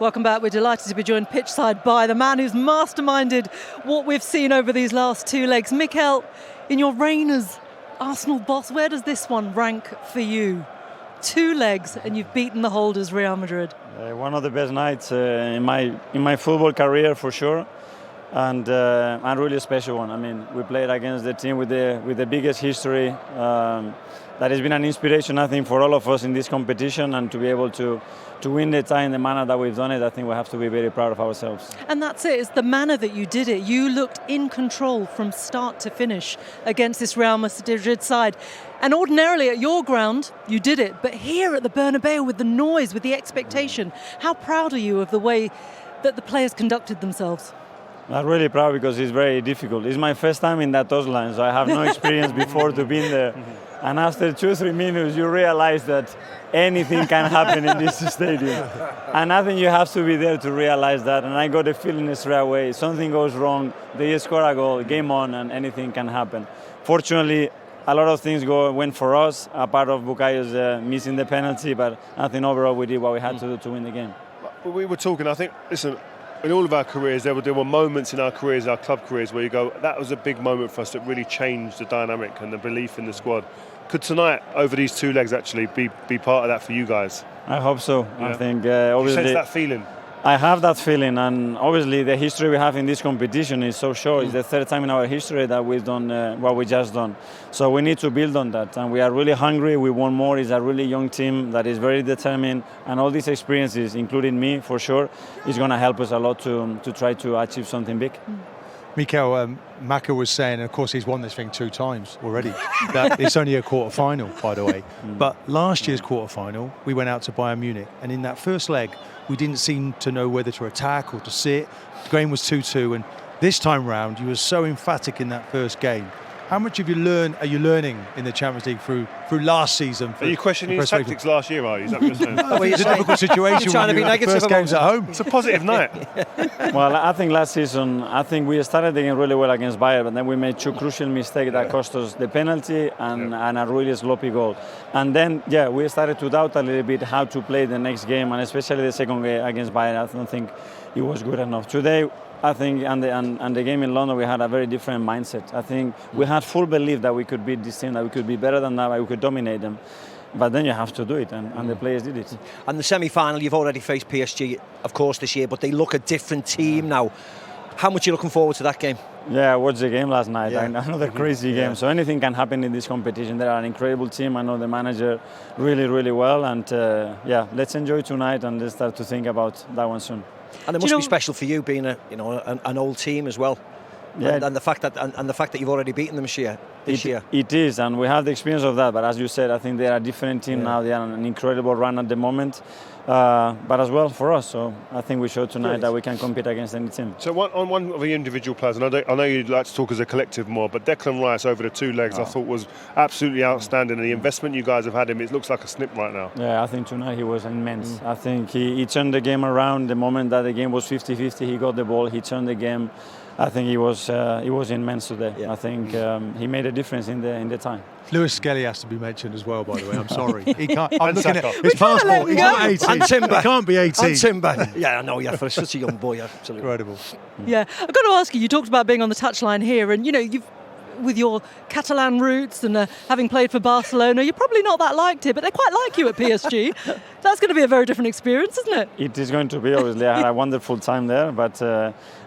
Welcome back. We're delighted to be joined pitchside by the man who's masterminded what we've seen over these last two legs. Mikel, in your reign as Arsenal boss, where does this one rank for you? 2 legs and you've beaten the holders Real Madrid. One of the best nights in my football career for sure, and really a special one. I mean, we played against the team with the biggest history. That has been an inspiration, I think, for all of us in this competition, and to be able to win the tie in the manner that we've done it, I think we have to be very proud of ourselves. And that's it, it's the manner that you did it. You looked in control from start to finish against this Real Madrid side. And ordinarily at your ground, you did it. But here at the Bernabeu, with the noise, with the expectation, how proud are you of the way that the players conducted themselves? I'm really proud because it's very difficult. It's my first time in that touchline, so I have no experience before to be in there. And after 2-3 minutes, you realize that anything can happen in this stadium. And I think you have to be there to realize that. And I got a feeling straight away, something goes wrong, they score a goal, game on, and anything can happen. Fortunately, a lot of things went for us, a part of Bukayo's missing the penalty, but I think overall we did what we had to do to win the game. We were talking, I think, listen, in all of our careers, there were moments in our careers, our club careers, where you go, that was a big moment for us that really changed the dynamic and the belief in the squad. Could tonight, over these 2 legs, actually be part of that for you guys? I hope so. Yeah. I think obviously. You sense that feeling? I have that feeling, and obviously the history we have in this competition is so short. It's the 3rd time in our history that we've done what we just done. So we need to build on that, and we are really hungry. We want more. It's a really young team that is very determined, and all these experiences, including me for sure, is going to help us a lot to try to achieve something big. Mikel, Maka was saying, and of course he's won this thing 2 times already, that it's only a quarter-final, by the way. But last year's quarter-final, we went out to Bayern Munich, and in that first leg, we didn't seem to know whether to attack or to sit. The game was 2-2, and this time round, you were so emphatic in that first game. How much are you learning in the Champions League through last season? Are you questioning his tactics last year, are you? Is that what you're saying? Well, it's a difficult situation when you have the first games at home. It's a positive night. Well, I think last season, we started the game really well against Bayern, but then we made 2 crucial mistakes that cost us the penalty and a really sloppy goal. And then, we started to doubt a little bit how to play the next game, and especially the second game against Bayern. I don't think it was good enough. Today, I think, and the game in London, we had a very different mindset. I think we had full belief that we could beat this team, that we could be better than that, that we could dominate them. But then you have to do it, and the players did it. And the semi-final, you've already faced PSG, of course, this year, but they look a different team now. How much are you looking forward to that game? Yeah, I watched the game last night. Another crazy game. So anything can happen in this competition. They are an incredible team. I know the manager really, really well. And let's enjoy tonight and let's start to think about that one soon. And it must be special for you being an old team as well. Yeah. And the fact that you've already beaten them this year. It is, and we have the experience of that. But as you said, I think they are a different team now. They are on an incredible run at the moment. But as well for us, so I think we showed tonight that we can compete against any team. So on one of the individual players, and I know you'd like to talk as a collective more, but Declan Rice over the 2 legs I thought was absolutely outstanding, and the investment you guys have had him, it looks like a snip right now. Yeah, I think tonight he was immense. I think he turned the game around. The moment that the game was 50-50, he got the ball, he turned the game. I think he was immense today. Yeah. I think he made a difference in the time. Lewis Skelly has to be mentioned as well, by the way. I'm sorry. He can't. I'm looking at his passport. He's not 18. And Timber. He can't be 18. And Timber. Yeah, I know. Yeah, for such a young boy, absolutely incredible. Yeah, I've got to ask you. You talked about being on the touchline here, and you've. With your Catalan roots and having played for Barcelona, you're probably not that liked here, but they quite like you at PSG. That's going to be a very different experience, isn't it? It is going to be, obviously. I had a wonderful time there, but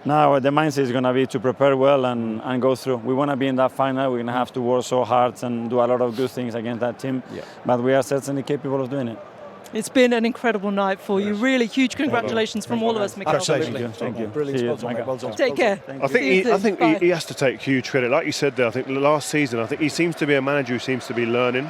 now the mindset is going to be to prepare well and go through. We want to be in that final. We're going to have to work so hard and do a lot of good things against that team, but we are certainly capable of doing it. It's been an incredible night for you. Really huge congratulations from all of us, Mikel. Thank you. Brilliant. Well done. Take care. I think he has to take huge credit. Like you said there, I think last season, I think he seems to be a manager who seems to be learning.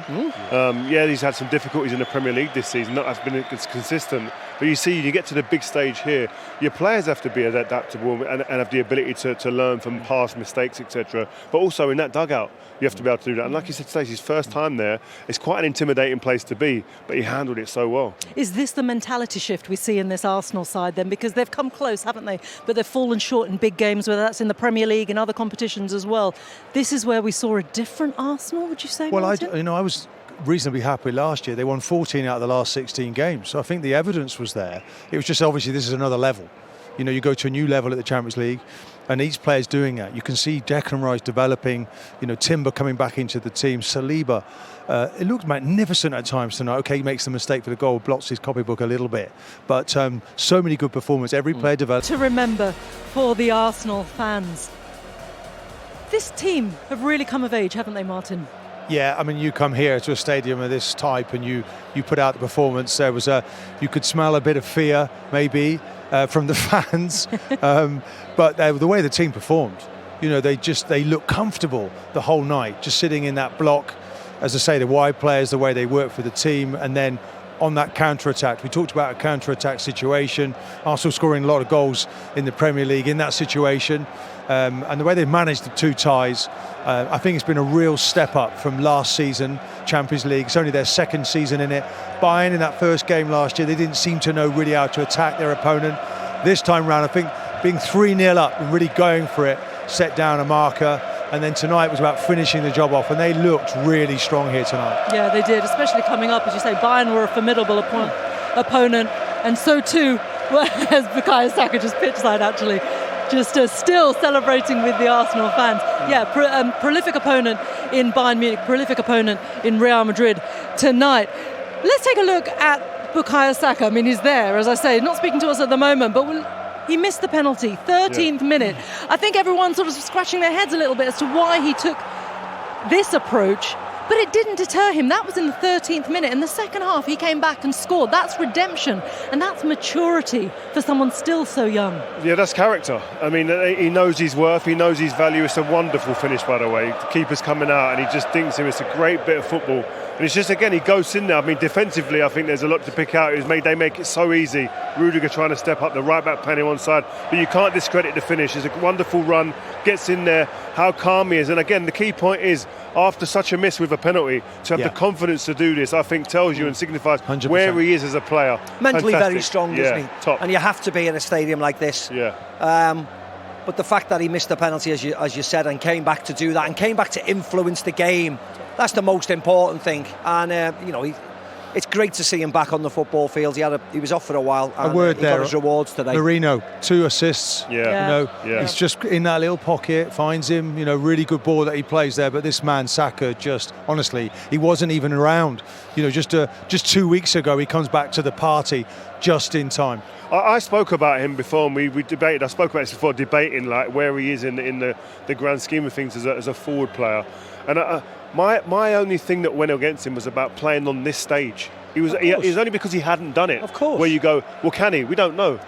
He's had some difficulties in the Premier League this season. Not as been as consistent. But you get to the big stage here, your players have to be adaptable and have the ability to learn from past mistakes, etc. But also in that dugout, you have to be able to do that. And like you said today, it's his first time there. It's quite an intimidating place to be, but he handled it so well. Is this the mentality shift we see in this Arsenal side then? Because they've come close, haven't they? But they've fallen short in big games, whether that's in the Premier League and other competitions as well. This is where we saw a different Arsenal, would you say, Well, Martin? I was reasonably happy last year. They won 14 out of the last 16 games. So I think the evidence was there. It was just obviously this is another level. You know, you go to a new level at the Champions League, and each player's doing that. You can see Declan Rice developing, you know, Timber coming back into the team, Saliba. It looked magnificent at times tonight. Okay, he makes the mistake for the goal, blots his copybook a little bit. But so many good performances. Every player developed. To remember for the Arsenal fans, this team have really come of age, haven't they, Martin? Yeah, I mean, you come here to a stadium of this type and you put out the performance. There was you could smell a bit of fear, maybe, from the fans. But the way the team performed, you know, they looked comfortable the whole night, just sitting in that block. As I say, the wide players, the way they work for the team, and then on that counter-attack. We talked about a counter-attack situation. Arsenal scoring a lot of goals in the Premier League in that situation. And the way they've managed the 2 ties, I think it's been a real step up from last season, Champions League. It's only their 2nd season in it. Bayern in that first game last year, they didn't seem to know really how to attack their opponent. This time round, I think being 3-0 up and really going for it, set down a marker. And then tonight was about finishing the job off, and they looked really strong here tonight. Yeah, they did, especially coming up, as you say. Bayern were a formidable opponent, and so too was Bukayo Saka, just pitch side actually, just still celebrating with the Arsenal fans. Yeah, prolific opponent in Bayern Munich, prolific opponent in Real Madrid tonight. Let's take a look at Bukayo Saka. I mean, he's there, as I say, not speaking to us at the moment, but he missed the penalty, 13th minute. I think everyone's sort of scratching their heads a little bit as to why he took this approach, but it didn't deter him. That was in the 13th minute. In the second half, he came back and scored. That's redemption, and that's maturity for someone still so young. Yeah, that's character. I mean, he knows his worth, he knows his value. It's a wonderful finish, by the way. The keeper's coming out, and he just thinks it's a great bit of football. And it's just, again, he goes in there. I mean, defensively, I think there's a lot to pick out. They make it so easy. Rudiger trying to step up, the right-back playing on side. But you can't discredit the finish. It's a wonderful run, gets in there, how calm he is. And again, the key point is, after such a miss with a penalty, to have the confidence to do this, I think tells you and signifies 100%. Where he is as a player. Mentally Fantastic. very strong, isn't he? Top. And you have to be in a stadium like this. Yeah. But the fact that he missed the penalty, as you said, and came back to do that, and came back to influence the game, that's the most important thing. And you know, it's great to see him back on the football field. He was off for a while, and he got his rewards today. Marino, 2 assists. Yeah. You know, he's just in that little pocket, finds him. You know, really good ball that he plays there. But this man Saka, just honestly, he wasn't even around. You know, just 2 weeks ago, he comes back to the party just in time. I spoke about him before, and we debated. I spoke about this before, debating like where he is in the grand scheme of things as a forward player. And my only thing that went against him was about playing on this stage. It was only because he hadn't done it. Of course. Where you go, well, can he? We don't know.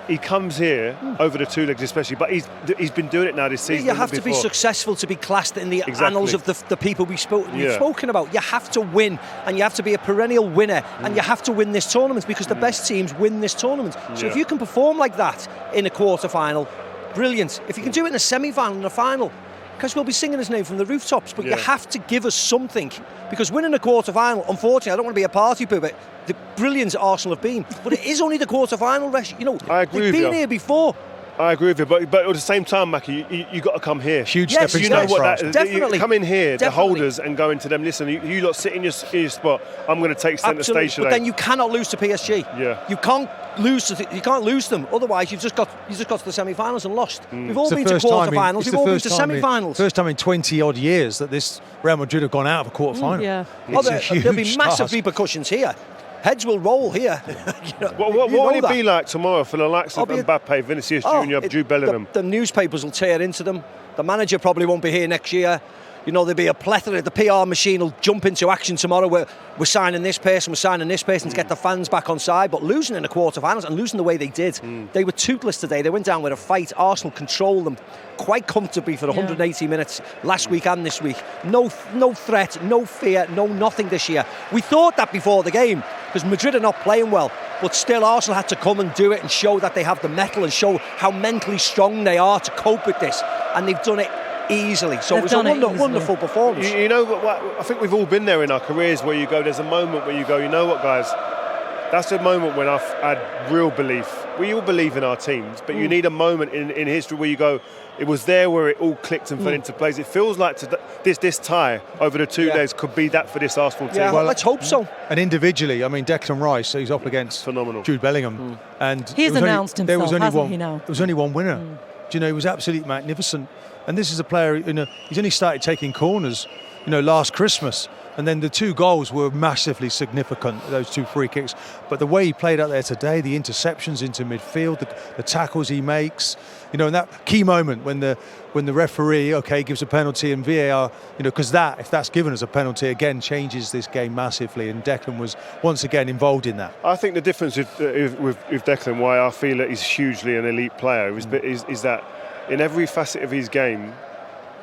He comes here over the 2 legs especially, but he's been doing it now this season. You have to be successful to be classed in the annals of the people we've spoken about. You have to win, and you have to be a perennial winner, and you have to win this tournament, because the best teams win this tournament. So if you can perform like that in a quarter-final, brilliant. If you can do it in a semi-final and a final, because we'll be singing his name from the rooftops, but you have to give us something, because winning a quarter-final, unfortunately, I don't want to be a party pooper, but the brilliance Arsenal have been, but it is only the quarter-final, you know. I agree they've with been you. here before. I agree with you, but at the same time, Mackie, you got to come here. Huge Yes, stepping You know stones what for that Arsenal. is. Definitely. You come in here, the Definitely. holders, and go into them. Listen, you lot sit in your spot. I'm going to take centre Absolutely. stage today. But then you cannot lose to PSG. Yeah. You can't lose them. Otherwise, you just got to the semi-finals and lost. We've all It's the been to first time in- quarter-finals. it's We've the all been first to time in- semi-finals. First time in 20 odd years that this Real Madrid have gone out of a quarter-final. Yeah. It's a huge There'll be massive task. repercussions here. Heads will roll here. What will it be like tomorrow for the likes of Mbappe, Vinicius Junior, Jude Bellingham? The newspapers will tear into them. The manager probably won't be here next year. You know, there'll be a plethora. The PR machine will jump into action tomorrow. We're signing this person, we're signing this person to get the fans back on side. But losing in the quarterfinals and losing the way they did, they were toothless today. They went down with a fight. Arsenal controlled them quite comfortably for 180 minutes last week and this week. No threat, no fear, no nothing this year. We thought that before the game, because Madrid are not playing well. But still, Arsenal had to come and do it and show that they have the mettle and show how mentally strong they are to cope with this. And they've done it easily. So They've it was a done it easily. wonderful performance. You know what? I think we've all been there in our careers where you go, there's a moment where you go, you know what, guys? that's a moment when I've had real belief. We all believe in our teams, but you need a moment in history where you go, it was there where it all clicked and fell into place. It feels like this tie over the 2 days could be that for this Arsenal team. Yeah, well, let's hope so. And individually, I mean, Declan Rice, he's up against Phenomenal. Jude Bellingham. And He's announced himself, hasn't one, he now? There was only one winner. Do you know, he was absolutely magnificent. And this is a player, he's only started taking corners, last Christmas. And then the 2 goals were massively significant, those 2 free kicks. But the way he played out there today, the interceptions into midfield, the tackles he makes, and that key moment when the referee, gives a penalty and VAR, because if that's given as a penalty, again, changes this game massively. And Declan was once again involved in that. I think the difference with Declan, why I feel that he's hugely an elite player, is that in every facet of his game,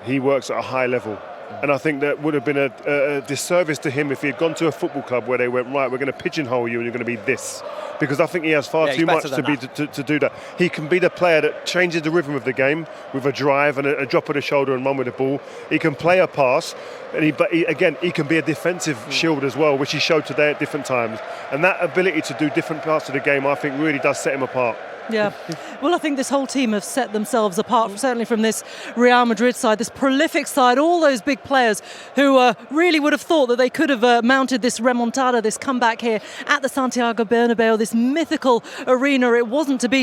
he works at a high level. And I think that would have been a disservice to him if he had gone to a football club where they went, right, we're going to pigeonhole you and you're going to be this. Because I think he has far too much to do that. He can be the player that changes the rhythm of the game with a drive and a drop of the shoulder and run with the ball. He can play a pass, but he can be a defensive shield as well, which he showed today at different times. And that ability to do different parts of the game, I think, really does set him apart. Yeah, well, I think this whole team have set themselves apart, certainly from this Real Madrid side, this prolific side, all those big players who really would have thought that they could have mounted this remontada, this comeback here at the Santiago Bernabeu, this mythical arena. It wasn't to be.